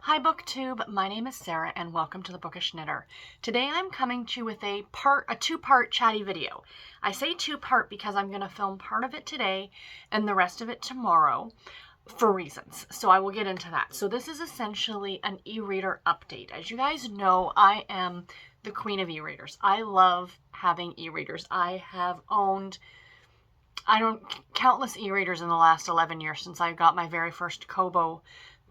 Hi BookTube, my name is Sarah and welcome to the Bookish Knitter. Today I'm coming to you with a two-part chatty video. I say two-part because I'm going to film part of it today and the rest of it tomorrow for reasons. So I will get into that. So this is essentially an e-reader update. As you guys know, I am the queen of e-readers. I love having e-readers. I have owned countless e-readers in the last 11 years since I got my very first Kobo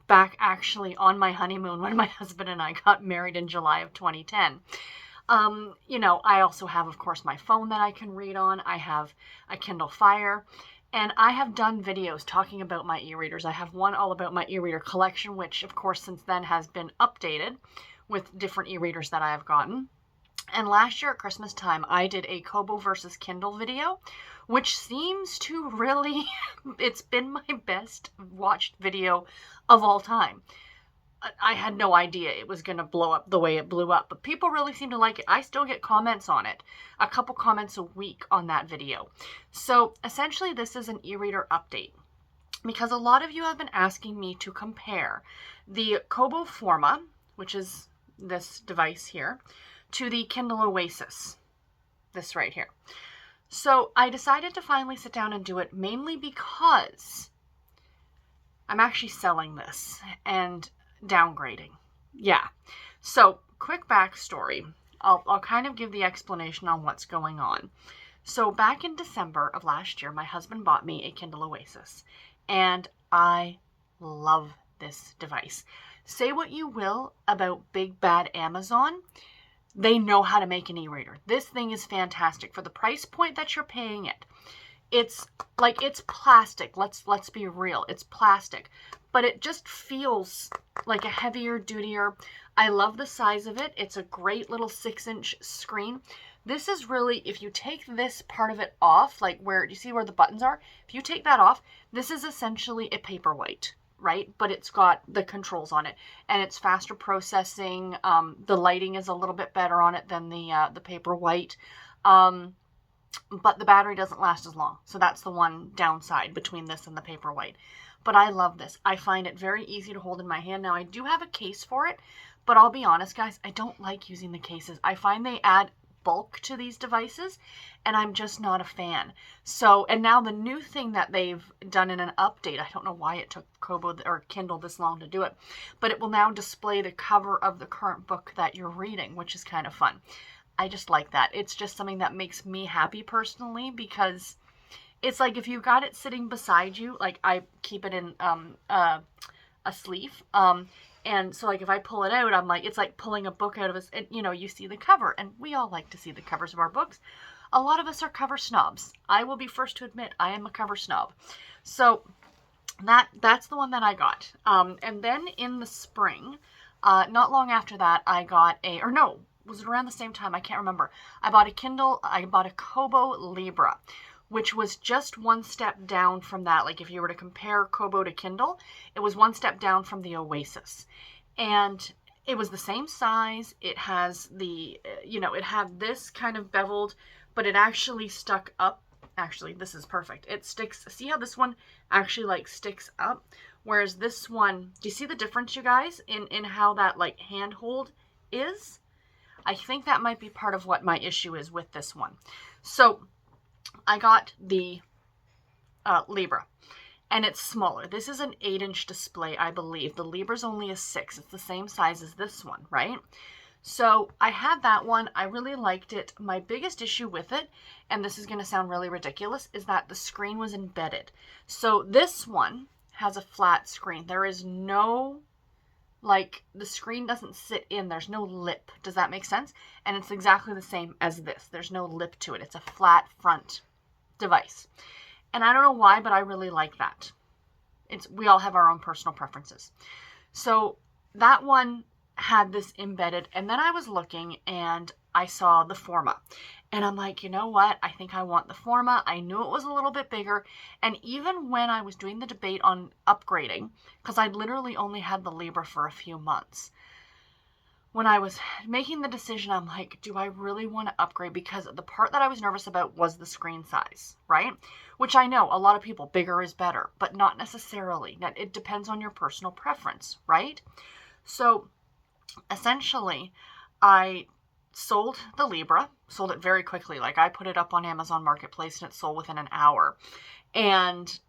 back actually on my honeymoon when my husband and I got married in July of 2010. I also have, of course, my phone that I can read on. I have a Kindle Fire, and I have done videos talking about my e-readers. I have one all about my e-reader collection, which, of course, since then has been updated with different e-readers that I have gotten. And last year at Christmas time, I did a Kobo versus Kindle video, which seems to really, it's been my best watched video of all time. I had no idea it was going to blow up the way it blew up, but people really seem to like it. I still get comments on it, a couple comments a week on that video. So essentially this is an e-reader update because a lot of you have been asking me to compare the Kobo Forma, which is this device here, to the Kindle Oasis, this right here. So I decided to finally sit down and do it mainly because I'm actually selling this and downgrading. Yeah. So quick backstory. I'll kind of give the explanation on what's going on. So back in December of last year, my husband bought me a Kindle Oasis, and I love this device. Say what you will about big bad Amazon, they know how to make an e-reader. This thing is fantastic for the price point that you're paying it. It's plastic. Let's be real. It's plastic, but it just feels like a heavier, dutier. I love the size of it. It's a great little 6-inch screen. This is really, if you take this part of it off, like where, do you see where the buttons are? If you take that off, this is essentially a paperweight, right? But it's got the controls on it, and it's faster processing. The lighting is a little bit better on it than the paperweight. But the battery doesn't last as long. So that's the one downside between this and the paperweight. But I love this. I find it very easy to hold in my hand. Now I do have a case for it, but I'll be honest, guys, I don't like using the cases. I find they add bulk to these devices, and I'm just not a fan. So, and now the new thing that they've done in an update, I don't know why it took Kobo or Kindle this long to do it, but it will now display the cover of the current book that you're reading, which is kind of fun. I just like that. It's just something that makes me happy personally, because it's like if you got it sitting beside you, like I keep it in a sleeve, and so like if I pull it out, I'm like, it's like pulling a book out of us, and you see the cover, and we all like to see the covers of our books. A lot of us are cover snobs. I will be first to admit I am a cover snob. So that's the one that I got. And then in the spring, not long after that, I got was it around the same time? I can't remember. I bought a Kobo Libra, which was just one step down from that. Like if you were to compare Kobo to Kindle, it was one step down from the Oasis. And it was the same size. It has it had this kind of beveled, but it actually stuck up. Actually, this is perfect. It sticks. See how this one actually like sticks up? Whereas this one, do you see the difference, you guys, in how that like handhold is? I think that might be part of what my issue is with this one. So I got the Libra, and it's smaller. This is an 8-inch display, I believe. The Libra's only a 6. It's the same size as this one, right? So I had that one. I really liked it. My biggest issue with it, and this is going to sound really ridiculous, is that the screen was embedded. So this one has a flat screen. There is no, like, the screen doesn't sit in. There's no lip. Does that make sense? And it's exactly the same as this. There's no lip to it. It's a flat front device. And I don't know why, but I really like that. We all have our own personal preferences. So that one had this embedded, and then I was looking and I saw the Forma, and I'm like, you know what? I think I want the Forma. I knew it was a little bit bigger, and even when I was doing the debate on upgrading, because I'd literally only had the Libra for a few months, when I was making the decision, I'm like, do I really want to upgrade? Because the part that I was nervous about was the screen size, right? Which I know a lot of people, bigger is better, but not necessarily. It depends on your personal preference, right? So essentially, I sold the Libra, sold it very quickly. Like, I put it up on Amazon Marketplace and it sold within an hour, and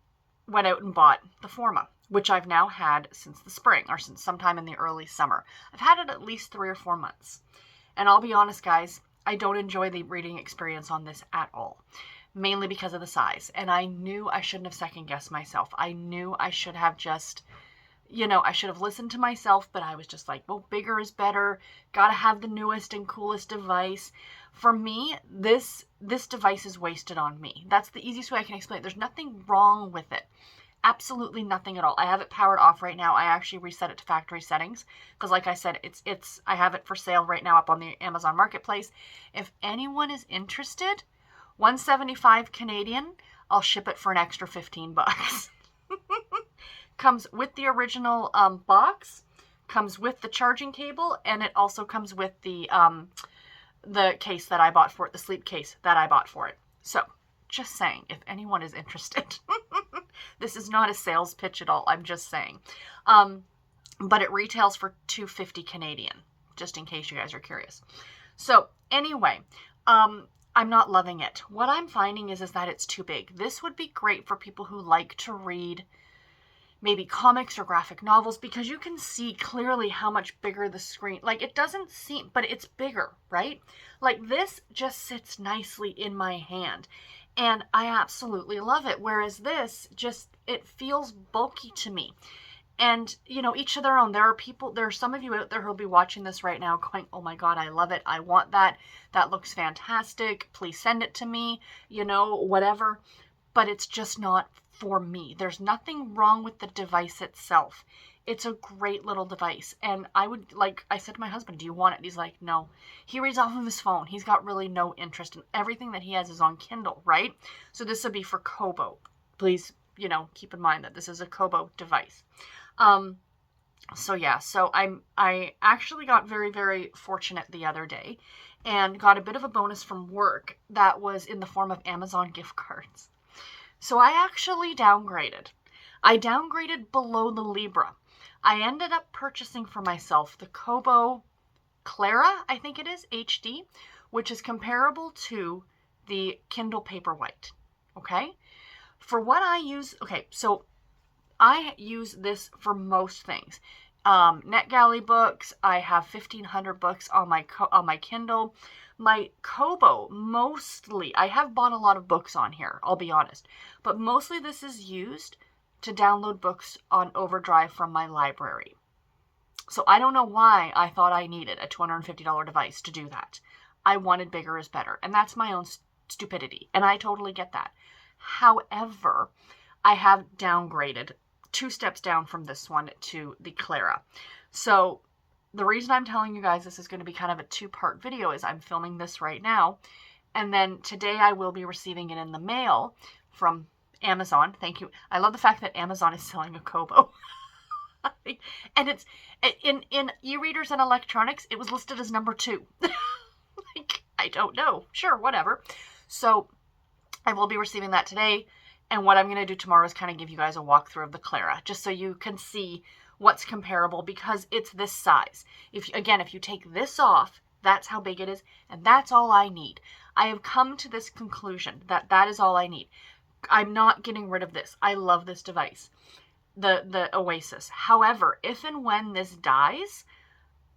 went out and bought the Forma, which I've now had since the spring, or since sometime in the early summer. I've had it at least 3 or 4 months. And I'll be honest, guys, I don't enjoy the reading experience on this at all, mainly because of the size. And I knew I shouldn't have second guessed myself. I knew I should have just, I should have listened to myself, but I was just like, well, bigger is better. Gotta have the newest and coolest device. For me, this device is wasted on me. That's the easiest way I can explain it. There's nothing wrong with it. Absolutely nothing at all. I have it powered off right now. I actually reset it to factory settings because, like I said, I have it for sale right now up on the Amazon Marketplace. If anyone is interested, $175 Canadian, I'll ship it for an extra $15. Comes with the original box, comes with the charging cable, and it also comes with the case that I bought for it, the sleep case that I bought for it. So, just saying, if anyone is interested. This is not a sales pitch at all. I'm just saying. But it retails for $250 Canadian, just in case you guys are curious. So, anyway, I'm not loving it. What I'm finding is that it's too big. This would be great for people who like to read maybe comics or graphic novels, because you can see clearly how much bigger the screen, like, it doesn't seem, but it's bigger, right? Like, this just sits nicely in my hand, and I absolutely love it. Whereas this just, it feels bulky to me. And, each of their own. There are some of you out there who'll be watching this right now going, oh my God, I love it. I want that. That looks fantastic. Please send it to me, whatever. But it's just not for me. There's nothing wrong with the device itself. It's a great little device. And I said to my husband, do you want it? And he's like, no. He reads off of his phone. He's got really no interest in everything that he has is on Kindle, right? So this would be for Kobo. Please, keep in mind that this is a Kobo device. So I actually got very, very fortunate the other day and got a bit of a bonus from work that was in the form of Amazon gift cards. So I actually downgraded. I downgraded below the Libra. I ended up purchasing for myself the Kobo Clara, I think it is, HD, which is comparable to the Kindle Paperwhite. Okay? For what I use, so I use this for most things. NetGalley books. I have 1,500 books on my Kindle. My Kobo, mostly, I have bought a lot of books on here, I'll be honest. But mostly this is used to download books on overdrive from my library. So I don't know why I thought I needed a $250 device to do that. I wanted bigger is better. And that's my own stupidity. And I totally get that. However, I have downgraded 2 steps down from this one to the Clara. So the reason I'm telling you guys this is going to be kind of a 2-part video is I'm filming this right now. And then today I will be receiving it in the mail from Amazon. Thank you. I love the fact that Amazon is selling a Kobo. And it's in e-readers and electronics, it was listed as number 2. I don't know. Sure, whatever. So I will be receiving that today. And what I'm going to do tomorrow is kind of give you guys a walkthrough of the Clara, just so you can see what's comparable, because it's this size. If you take this off, that's how big it is, and that's all I need. I have come to this conclusion that that is all I need. I'm not getting rid of this. I love this device, the Oasis. However, if and when this dies,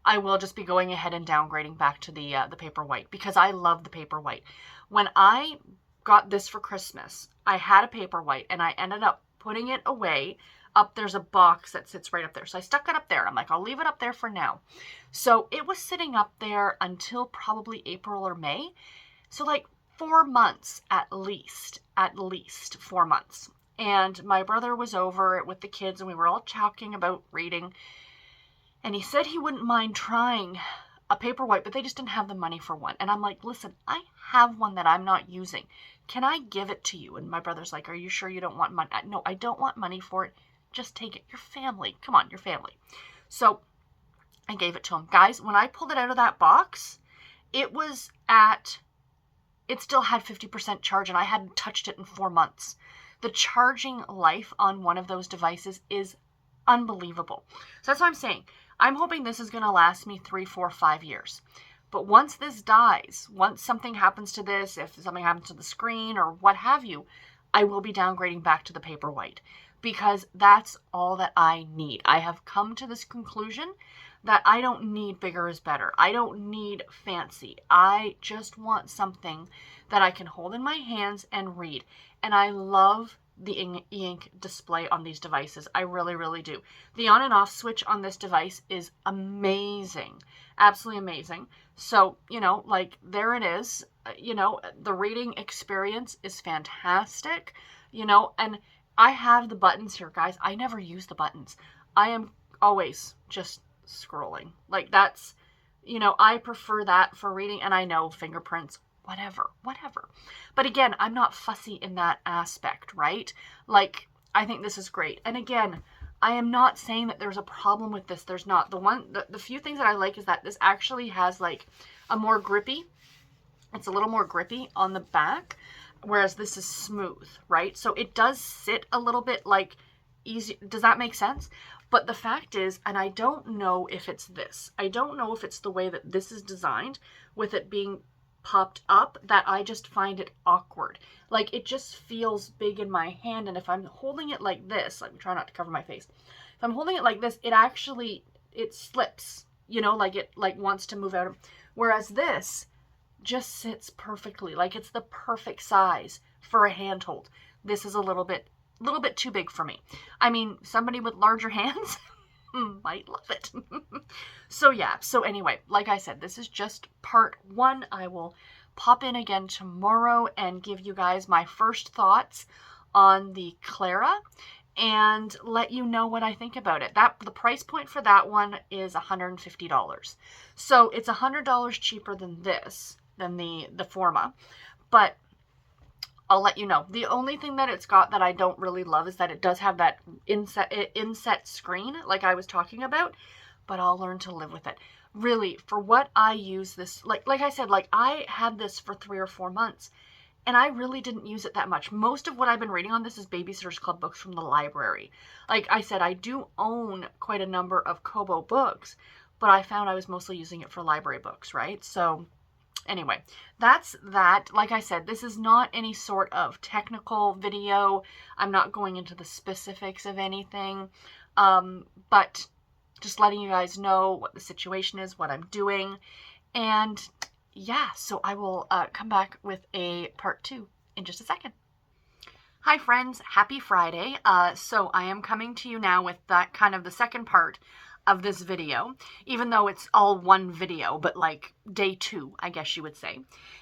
I will just be going ahead and downgrading back to the Paperwhite, because I love the Paperwhite. When I got this for Christmas, I had a Paperwhite, and I ended up putting it away. There's a box that sits right up there. So I stuck it up there. I'm like, I'll leave it up there for now. So it was sitting up there until probably April or May. So like 4 months at least 4 months. And my brother was over with the kids, and we were all talking about reading. And he said he wouldn't mind trying a Paperwhite, but they just didn't have the money for one. And I'm like, listen, I have one that I'm not using. Can I give it to you? And my brother's like, are you sure you don't want money? No, I don't want money for it. Just take it. Your family. Come on, your family. So I gave it to him. Guys, when I pulled it out of that box, it still had 50% charge, and I hadn't touched it in 4 months. The charging life on one of those devices is unbelievable. So that's what I'm saying. I'm hoping this is going to last me 3, 4, 5 years. But once this dies, once something happens to this, if something happens to the screen or what have you, I will be downgrading back to the Paperwhite, because that's all that I need. I have come to this conclusion that I don't need bigger is better. I don't need fancy. I just want something that I can hold in my hands and read. And I love the e-ink display on these devices. I really, really do. The on and off switch on this device is amazing. Absolutely amazing. So, you know, like, there it is. You know, the reading experience is fantastic, you know, and I have the buttons here, guys. I never use the buttons. I am always just scrolling. Like, that's, you know, I prefer that for reading. And I know fingerprints, whatever. But again, I'm not fussy in that aspect, right? Like, I think this is great. And again, I am not saying that there's a problem with this. There's not. The few things that I like is that this actually has like a more grippy, it's a little more grippy on the back, whereas this is smooth, right? So it does sit a little bit like easy. Does that make sense? But the fact is, and I don't know if it's this, I don't know if it's the way that this is designed with it being popped up, that I just find it awkward. Like, it just feels big in my hand, and if I'm holding it like this, let me try not to cover my face. If I'm holding it like this, it slips, you know, like it like wants to move out. Whereas this just sits perfectly. Like, it's the perfect size for a handhold. This is a little bit too big for me. I mean, somebody with larger hands might love it. So yeah, so anyway, like I said, this is just part 1. I will pop in again tomorrow and give you guys my first thoughts on the Clara and let you know what I think about it. The price point for that one is $150. So it's $100 cheaper than this, than the Forma, but I'll let you know. The only thing that it's got that I don't really love is that it does have that inset screen like I was talking about, but I'll learn to live with it. Really, for what I use this, like I said, like, I had this for 3 or 4 months and I really didn't use it that much. Most of what I've been reading on this is Babysitter's Club books from the library. Like I said, I do own quite a number of Kobo books, but I found I was mostly using it for library books, right? So anyway, that's that. Like I said, this is not any sort of technical video. I'm not going into the specifics of anything, but just letting you guys know what the situation is, what I'm doing. And yeah, so I will come back with a part 2 in just a second. Hi friends, happy Friday. So I am coming to you now with that kind of the second part of this video, even though it's all one video, but like day 2, I guess you would say.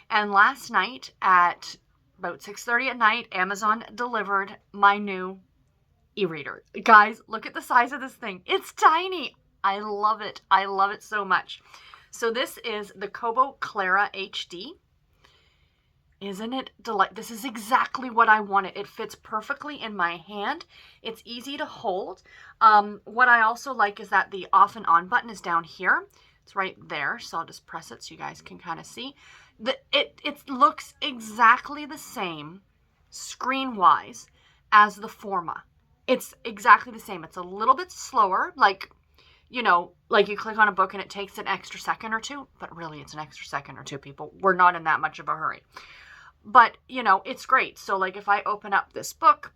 And last night at about 6:30 at night, Amazon delivered my new e-reader. Guys, look at the size of this thing. It's tiny. I love it. I love it so much. So this is the Kobo Clara HD. Isn't it delightful? This is exactly what I wanted. It fits perfectly in my hand. It's easy to hold. What I also like is that the off and on button is down here. It's right there. So I'll just press it so you guys can kind of see. It looks exactly the same screen-wise as the Forma. It's exactly the same. It's a little bit slower, like, you know, like you click on a book and it takes an extra second or 2, but really it's an extra second or 2, people. We're not in that much of a hurry. But, you know, it's great. So, like, if I open up this book,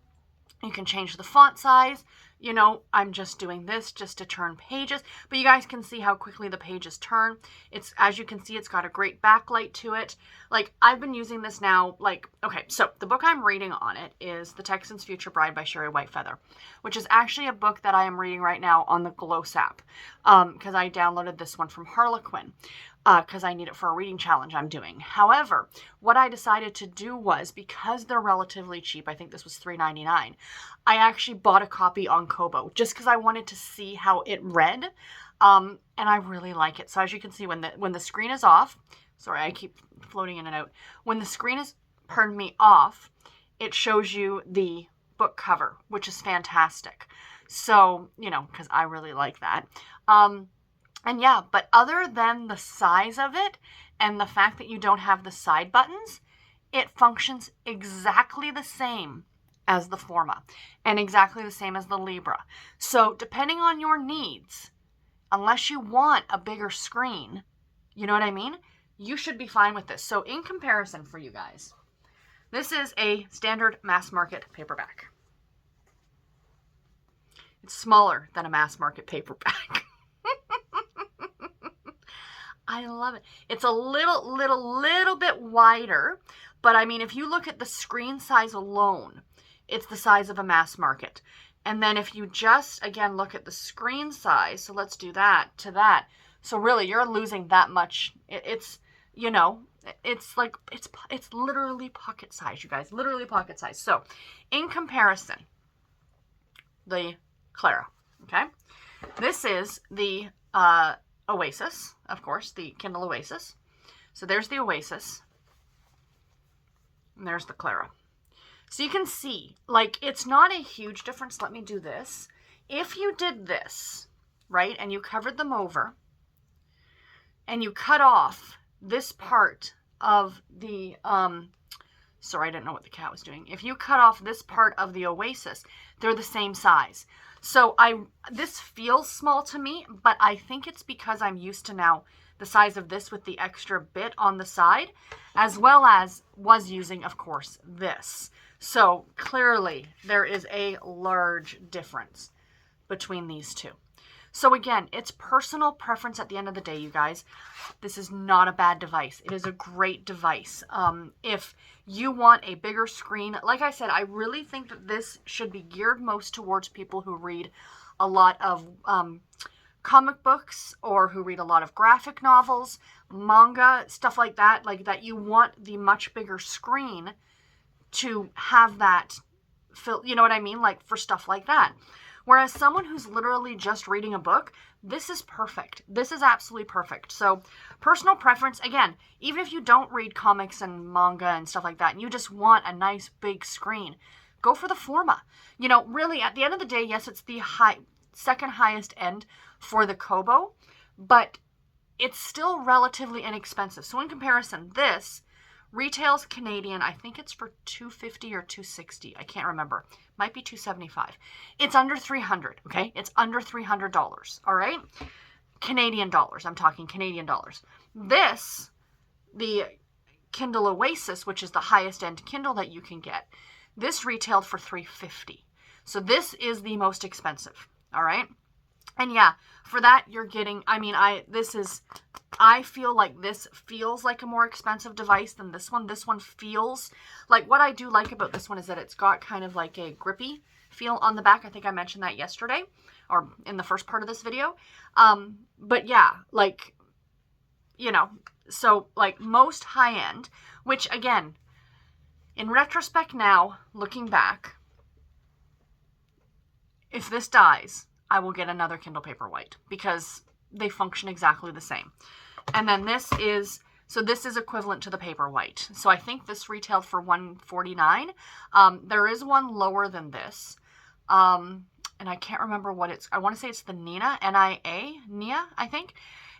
you can change the font size. You know, I'm just doing this just to turn pages. But you guys can see how quickly the pages turn. It's, as you can see, it's got a great backlight to it. Like, I've been using this now, like, okay, so the book I'm reading on it is The Texan's Future Bride by Sherry Whitefeather, which is actually a book that I am reading right now on the Gloss app, because I downloaded this one from Harlequin, because I need it for a reading challenge I'm doing. However, what I decided to do was, because they're relatively cheap, I think this was $3.99, I actually bought a copy on Kobo just because I wanted to see how it read, and I really like it. So as you can see, when the screen is off, sorry, I keep floating in and out. When the screen is, pardon me, off, it shows you the book cover, which is fantastic. So, you know, because I really like that. And yeah, but other than the size of it and the fact that you don't have the side buttons, it functions exactly the same as the Forma and exactly the same as the Libra. So depending on your needs, unless you want a bigger screen, you know what I mean? You should be fine with this. So in comparison for you guys, this is a standard mass market paperback. It's smaller than a mass market paperback. I love it. It's a little bit wider, but I mean, if you look at the screen size alone, it's the size of a mass market. And then if you just, again, look at the screen size, so let's do that to that. So really, you're losing that much. It's, you know, it's like, it's literally pocket size, you guys, literally pocket size. So in comparison, the Clara, okay? This is the Oasis, of course, the Kindle Oasis. So there's the Oasis, and there's the Clara. So you can see, like, it's not a huge difference. Let me do this. If you did this, right, and you covered them over, and you cut off this part of the, sorry, I didn't know what the cat was doing. If you cut off this part of the Oasis, they're the same size. So this feels small to me, but I think it's because I'm used to now the size of this with the extra bit on the side, as well as was using, of course, this. So clearly there is a large difference between these two. So again, it's personal preference at the end of the day, you guys. This is not a bad device. It is a great device. If you want a bigger screen, like I said, I really think that this should be geared most towards people who read a lot of comic books or who read a lot of graphic novels, manga, stuff like that you want the much bigger screen to have that fill, you know what I mean? Like for stuff like that. Whereas someone who's literally just reading a book, this is perfect. This is absolutely perfect. So personal preference, again, even if you don't read comics and manga and stuff like that, and you just want a nice big screen, go for the Forma. You know, really at the end of the day, yes, it's the second highest end for the Kobo, but it's still relatively inexpensive. So in comparison, this retails Canadian, I think it's for $250 or $260. I can't remember. Might be $275. It's under $300, okay? It's under $300, all right? Canadian dollars. I'm talking Canadian dollars. This, the Kindle Oasis, which is the highest end Kindle that you can get, this retailed for $350. So this is the most expensive, all right? And yeah, for that you're getting, I mean, I feel like this feels like a more expensive device than this one. This one feels like, what I do like about this one is that it's got kind of like a grippy feel on the back. I think I mentioned that yesterday or in the first part of this video. But yeah, like, you know, so like most high end, which again, in retrospect now, looking back, if this dies, I will get another Kindle Paperwhite because they function exactly the same. And then this is equivalent to the Paperwhite. So I think this retailed for $149. There is one lower than this. And I can't remember what it's, I want to say it's the Nia, Nia, I think.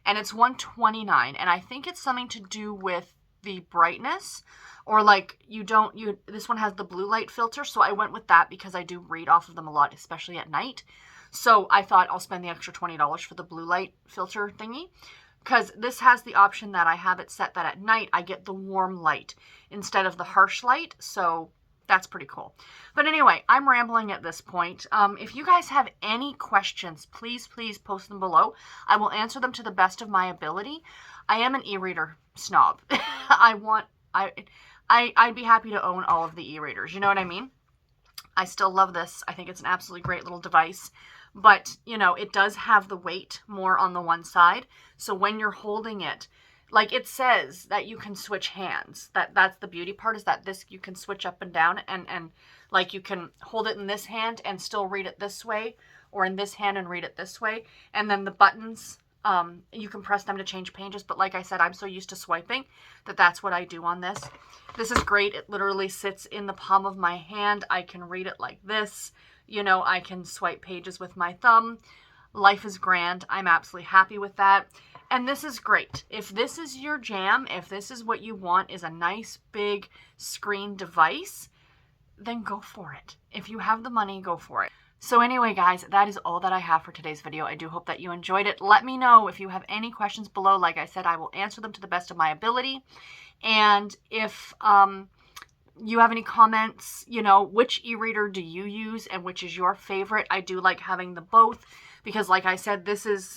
And it's $129. And I think it's something to do with the brightness, or like this one has the blue light filter. So I went with that because I do read off of them a lot, especially at night. So I thought I'll spend the extra $20 for the blue light filter thingy, because this has the option that I have it set that at night I get the warm light instead of the harsh light. So that's pretty cool. But anyway, I'm rambling at this point. If you guys have any questions, please post them below. I will answer them to the best of my ability. I am an e-reader snob. I'd be happy to own all of the e-readers. You know what I mean? I still love this. I think it's an absolutely great little device. But, you know, it does have the weight more on the one side. So when you're holding it, like it says that you can switch hands. That's the beauty part, is that this you can switch up and down, and like you can hold it in this hand and still read it this way, or in this hand and read it this way. And then the buttons, you can press them to change pages. But like I said, I'm so used to swiping that's what I do on this. This is great. It literally sits in the palm of my hand. I can read it like this. You know, I can swipe pages with my thumb. Life is grand. I'm absolutely happy with that. And this is great. If this is your jam, if this is what you want, is a nice big screen device, then go for it. If you have the money, go for it. So anyway, guys, that is all that I have for today's video. I do hope that you enjoyed it. Let me know if you have any questions below. Like I said, I will answer them to the best of my ability. And if you have any comments, you know, which e-reader do you use and which is your favorite? I do like having the both because, like I said,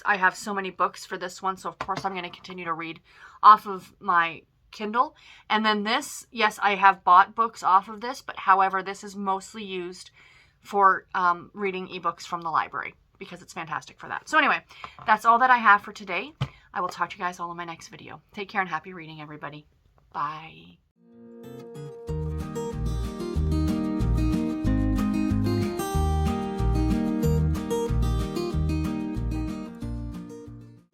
I have so many books for this one. So of course I'm going to continue to read off of my Kindle. And then this, yes, I have bought books off of this, but however, this is mostly used for reading ebooks from the library because it's fantastic for that. So anyway, that's all that I have for today. I will talk to you guys all in my next video. Take care and happy reading, everybody. Bye.